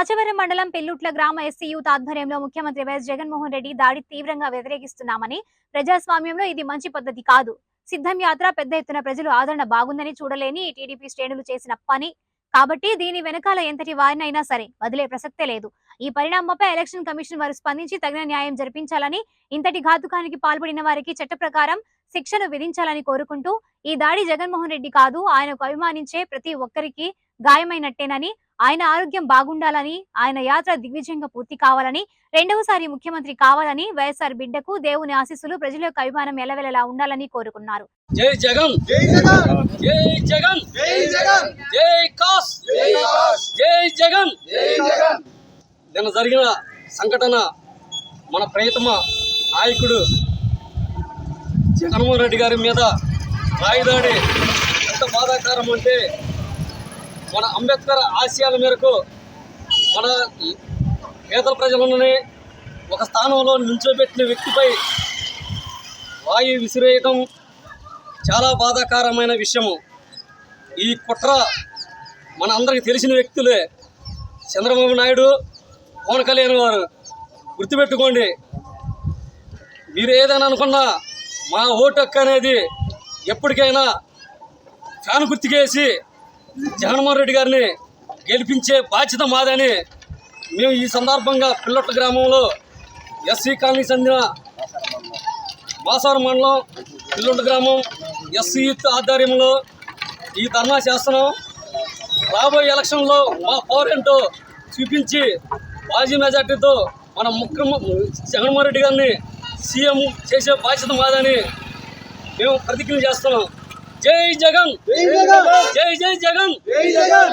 మాచవరం మండలం పెల్లుట్ల గ్రామ SC youth ఆధ్వర్యంలో ముఖ్యమంత్రి వైఎస్ జగన్మోహన్ రెడ్డి దాడి తీవ్రంగా వ్యతిరేకిస్తున్నామని, ప్రజాస్వామ్యంలో ఇది మంచి పద్ధతి కాదు, సిద్ధం యాత్ర పెద్ద ఎత్తున ప్రజలు ఆదరణ బాగుందని చూడలేని టీడీపీ శ్రేణులు చేసిన పని కాబట్టి దీని వెనకాల ఎంతటి వారినైనా సరే వదిలే ప్రసక్తే లేదు. ఈ పరిణామంపై ఎలక్షన్ కమిషన్ వారు స్పందించి తగిన న్యాయం జరిపించాలని, ఇంతటి ఘాతుకానికి పాల్పడిన వారికి చట్ట ప్రకారం శిక్షను విధించాలని కోరుకుంటూ, ఈ దాడి జగన్మోహన్ రెడ్డి కాదు, ఆయనకు అభిమానించే ప్రతి ఒక్కరికి గాయమైనట్టేనని, ఆయన ఆరోగ్యం బాగుండాలని, ఆయన యాత్ర దిగ్విజయంగా పూర్తి కావాలని, రెండవసారి ముఖ్యమంత్రి కావాలని, వైఎస్ఆర్ బిడ్డకు దేవుని ఆశీస్సులు ప్రజల యొక్క అభిమానం ఎల్లవెల్లలా ఉండాలని కోరుకున్నారు. జై జగన్, జై జగన్, జై జగన్, జై జగన్, జై కాస్, జై కాస్, జై జగన్, జై జగన్. నిన్న జరిగిన సంఘటన మన ప్రియతమ నాయకుడు జగన్మోహన్ రెడ్డి గారి మీద రాయిదాడి ఎంత బాధాకరం అంటే, మన అంబేద్కర్ ఆశయాల మేరకు మన పేదల ప్రజలని ఒక స్థానంలో నిల్చోబెట్టిన వ్యక్తిపై రాయి విసిరేయటం చాలా బాధాకరమైన విషయము. ఈ కుట్ర మన అందరికి తెలిసిన వ్యక్తులే. చంద్రబాబు నాయుడు, పవన్ కళ్యాణ్ వారు గుర్తుపెట్టుకోండి. మీరు ఏదైనా అనుకున్నా మా ఓటు హక్కు అనేది ఎప్పటికైనా ఫ్యాన్ గుర్తుకేసి జగన్మోహన్ రెడ్డి గారిని గెలిపించే బాధ్యత మాదని మేము ఈ సందర్భంగా పిల్లట్ల గ్రామంలో ఎస్సీ కాలనీకి చెందిన మాసారం మండలం పిల్లట్ల గ్రామం ఎస్సీ యూత్ ఆధ్వర్యంలో ఈ ధర్నా చేస్తున్నాం. రాబోయే ఎలక్షన్లో మా పవర్ ఏంటో చూపించి భారీ మెజార్టీతో మన జగన్మోహన్ రెడ్డి గారిని సీఎం చేసే బాధ్యత మాదని మేము ప్రతిజ్ఞ చేస్తున్నాం. జై జగన్, జై జగన్, జై జై జగన్, జై జగన్.